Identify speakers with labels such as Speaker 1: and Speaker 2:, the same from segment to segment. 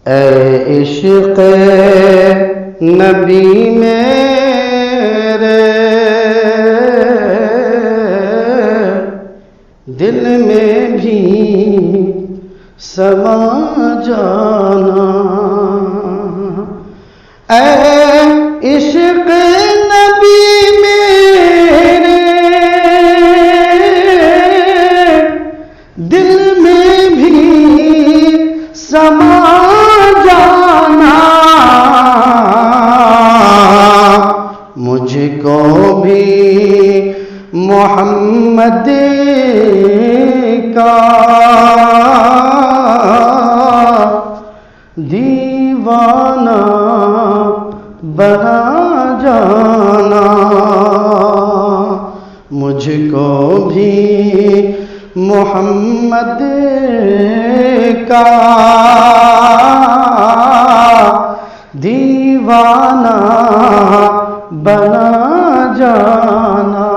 Speaker 1: اے عشق نبی میرے دل میں بھی سما جانا، اے عشق نبی میرے دل میں بھی سما جانا، مجھ کو بھی محمد کا دیوانہ بنا جانا، مجھ کو بھی محمد کا دیوانہ بنا جانا،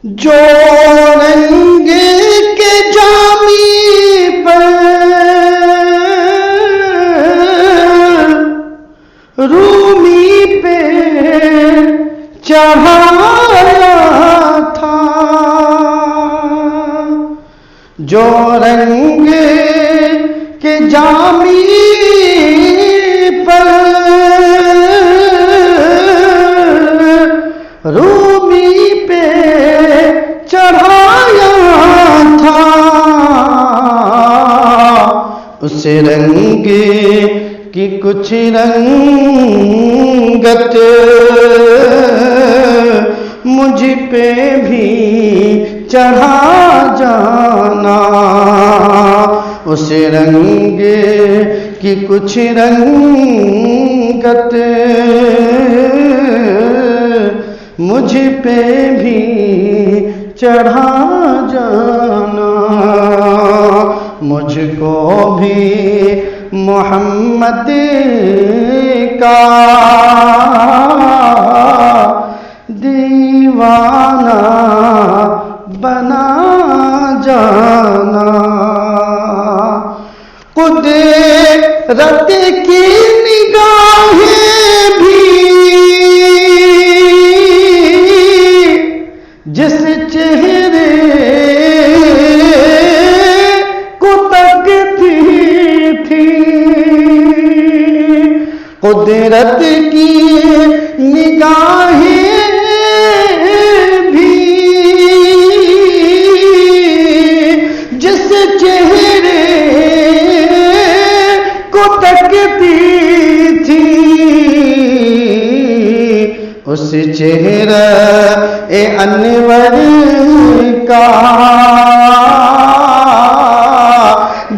Speaker 1: جو رنگ کے جامی پر رومی پہ چڑھایا تھا، جو رنگ کے جامی پر رومی پہ چڑھایا تھا، اس رنگ کی کچھ رنگت مجھ پہ بھی چڑھا جانا، اس رنگ کی کچھ رنگت مجھ پہ بھی چڑھا جانا، مجھ کو بھی محمد کا دیوانہ بنا جانا، قدرت کی نگاہیں بھی جس چہرے کو تکتی تھی، قدرت کی نگاہیں بھی جس چہرے کو تکتی تھی، اس چہرہ انور کا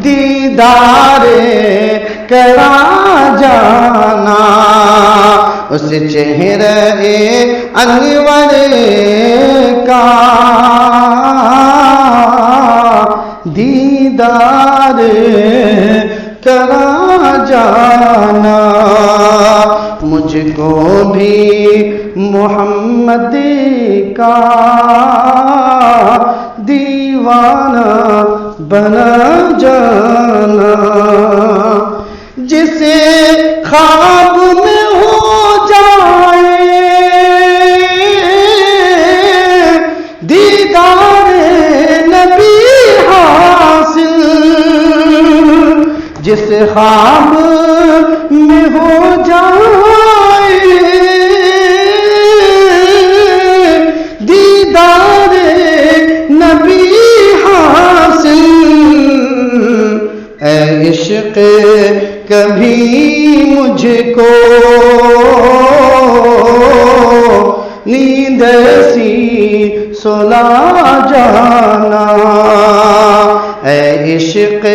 Speaker 1: دیدار کرا جانا، اس چہرہ انور کا دیدار کرا جانا، مجھ کو بھی محمد کا دیوانہ بنا جانا، جسے خواب میں ہو جائے دیدار نبی حاصل، جسے خواب میں ہو جائے دیدار نبی حاصل، اے عشق کبھی مجھ کو نیند سی سلا جانا، اے عشق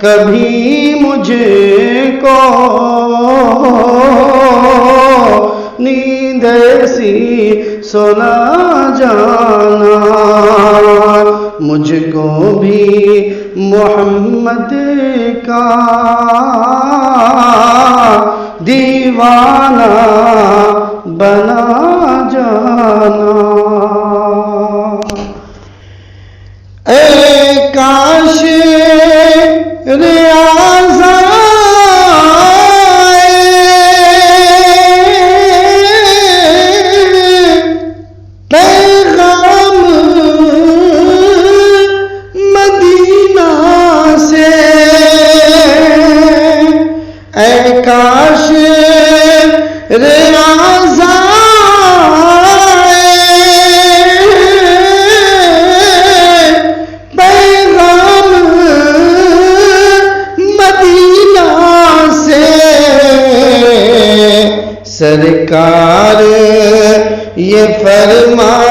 Speaker 1: کبھی مجھ کو نیند سی سلا جانا، مجھ کو بھی محمد کا دیوانہ بنا جانا، اے کاش ریاضہ پیغام مدینہ سے سرکار یہ فرمائے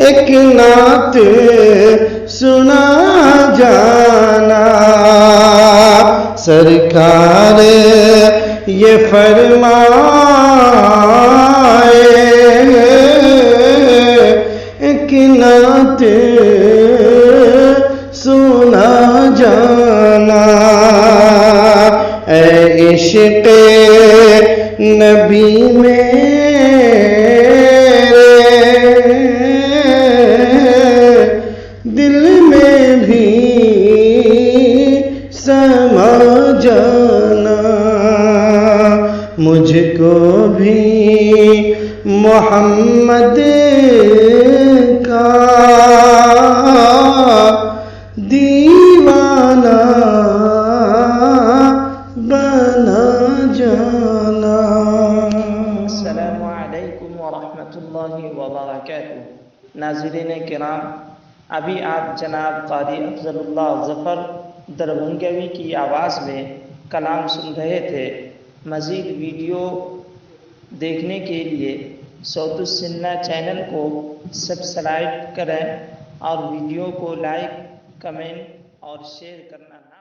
Speaker 1: ایک نعت سنا جانا سرکار یہ فرمائے ایک نعت سنا جانا اے عشق نبی میرے دل میں بھی سما جانا مجھ کو بھی محمد کا دیوانہ بنا جانا۔
Speaker 2: السلام علیکم ورحمۃ اللہ وبرکاتہ۔ ناظرین کرام، ابھی آپ جناب قاری افضل اللہ ظفر دربھنگوی کی آواز میں کلام سن رہے تھے۔ مزید ویڈیو دیکھنے کے لیے صوت السنہ چینل کو سبسکرائب کریں اور ویڈیو کو لائک، کمنٹ اور شیئر کرنا نہ